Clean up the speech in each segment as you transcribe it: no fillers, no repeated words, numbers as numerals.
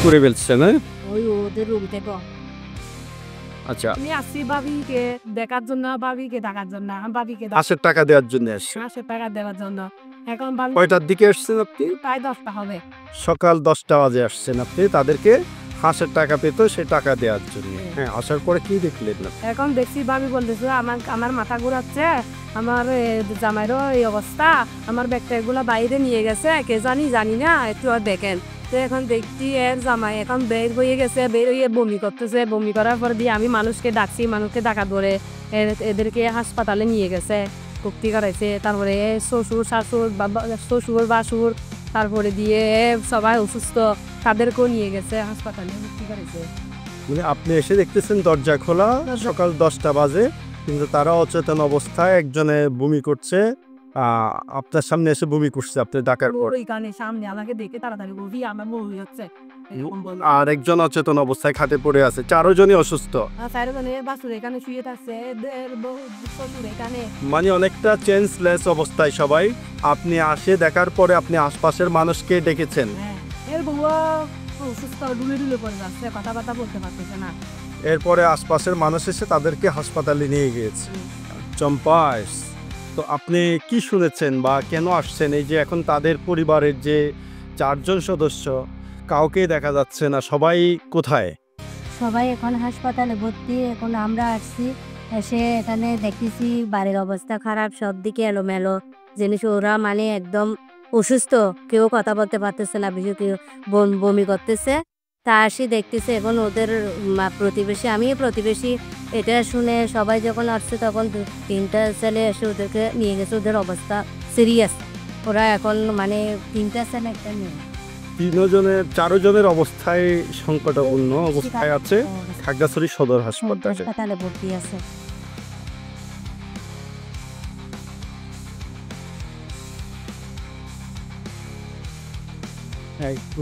করে ফেলছে না? ওই ওদের রুম থেকে আচ্ছা, আমি আসছি ভাবিকে দেখার জন্য, ভাবিকে দেখার জন্য, ভাবিকে হাঁসের টাকা দেওয়ার জন্য আসছে। 500 টাকা দেওয়ার জন্য। এখন ভাবি কয়টার দিকে আসছেন আপনি? প্রায় 10টা হবে। সকাল 10টা বাজে আসছেন আপনি তাদেরকে হাঁসের টাকা পেত সে টাকা দেওয়ার জন্য। হ্যাঁ, আসার পরে কি দেখলেন না? এখন দেখছি ভাবি বলতেছে আমার মাথা ঘুরাচ্ছে, আমার জামাইরও এই অবস্থা, আমার ব্যাগটা এগুলো বাইরে নিয়ে গেছে, কে জানি না, একটু দেখেন। তো এখন দেখছি এর জামাই এখন বের হয়ে গেছে, বের হয়ে বমি করতেছে। বমি করার পর দিয়ে আমি মানুষকে ডাকছি, মানুষকে ডাকা ধরে এদেরকে হাসপাতালে নিয়ে গেছে, ভর্তি করাইছে। তারপরে শ্বশুর শাশুড় শ্বশুর বাসুর, তারপরে দিয়ে সবাই অসুস্থ, তাদেরকেও নিয়ে গেছে হাসপাতালে ভর্তি করেছে। মানে আপনি এসে দেখতেছেন দরজা খোলা, সকাল 10টা বাজে, কিন্তু তারা অচেতন অবস্থায় একজনে বমি করছে, আপনার সামনে এসে বমি করছে আপনি ডাকার পর। ওইখানে সামনে আমাকে দেখে তাড়াতাড়ি বলি আমার বমি হচ্ছে। আর একজন অচেতন অবস্থায় খাটে পড়ে আছে, 4 জনই অসুস্থ। বাসুর এখানে শুয়ে থাকছে, শ্বশুর এখানে। মানে অনেকটা চেঞ্জলেস অবস্থায় সবাই। আপনি আসে দেখার পরে আপনি আশপাশের মানুষকে ডেকেছেন। এর বউ অসুস্থ, ডুলে পড়ে যাচ্ছে, কথাবার্তা বলতে পারতেছে না। এরপরে আশপাশের মানুষ এসে তাদেরকে হাসপাতালে নিয়ে গিয়েছে। চম্পাস, তো আপনি কি শুনেছেন বা কেন আসছেন? এই যে এখন তাদের পরিবারের যে 4 জন সদস্য, কাউকে দেখা যাচ্ছে না, সবাই কোথায়? সবাই এখন হাসপাতালে ভর্তি। এখন আমরা আসছি, এসে এখানে দেখতেছি বাড়ির অবস্থা খারাপ, সব দিকে এলোমেলো জিনিস। ওরা মানে একদম অসুস্থ, কেউ কথা বলতে পারতেছে না, বেশি কেউ বমি করতেছে। তা আসি দেখতেছে এখন ওদের প্রতিবেশী, আমি প্রতিবেশী, এটা শুনে সবাই যখন আসছে তখন 3টা ছেলে এসে ওদেরকে নিয়ে গেছে। ওদের অবস্থা সিরিয়াস, ওরা এখন মানে 3টা ছেলে একটা মেয়ে। 4 জনের অবস্থায় সংকটাপন্ন অবস্থায় আছে খাগড়াছড়ি সদর হাসপাতালে। হাসপাতালে ভর্তি আছে।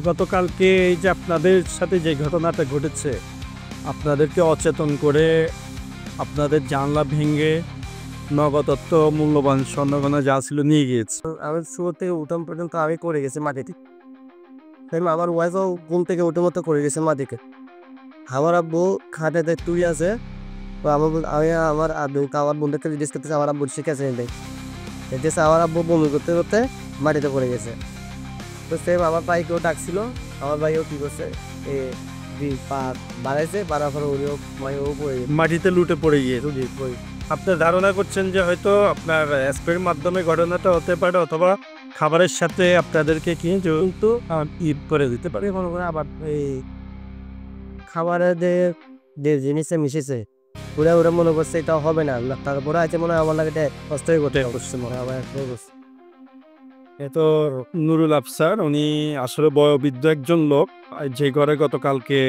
গতকালকে এই যে আপনাদের সাথে যে ঘটনাটা ঘটেছে, আপনাদেরকে অচেতন করে আপনাদের জানলা ভেঙে নগদত্ব মূল্যবান স্বর্ণগয়না যা ছিল নিয়ে গিয়েছে। আমি শুরু থেকে উঠান পর্যন্ত আমি করে গেছি মাটিতে। আমার ওয়াইফও ঘুম থেকে উঠে মতো করে গেছে মাটিতে। আমার আব্বু খাটেতে তুই আছে, তো আমি আমার বন্ধুকে জিজ্ঞেস করতেছি আমার আব্বু শিখেছে নেই। দেখতেছে আমার আব্বু বমি করতে করতে মাটিতে পড়ে গেছে। তো সেম আমার ভাইকেও ডাকছিল, আমার ভাইও কী করছে, পা বাড়াইছে, বাড়ার পরে ওরিও পড়ে গেছে, মাটিতে লুটে পড়ে গিয়েছে। আপনার ধারণা করছেন যে হয়তো আপনার স্প্রের মাধ্যমে ঘটনাটা হতে পারে, অথবা খাবারের সাথে আপনাদেরকে কিন্তু করে দিতে পারে। মনে করে আবার এই খাবারের যে জিনিসে মিশেছে ওরা মনে করছে এটা হবে না, তারপরে আছে মনে হয় আমার লাগে কষ্টই করতে করছে মনে হয় আমার একটাই করছে। এ তো নুরুল আফসার, উনি আসলে বয়োবৃদ্ধ একজন লোক, যে ঘরে গতকালকে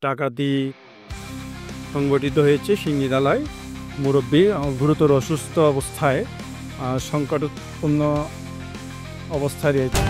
ডাকাতি সংগঠিত হয়েছে সিঙ্গিরালায়। মুরব্বী গুরুতর অসুস্থ অবস্থায়, সংকটপূর্ণ অবস্থায় রয়েছে।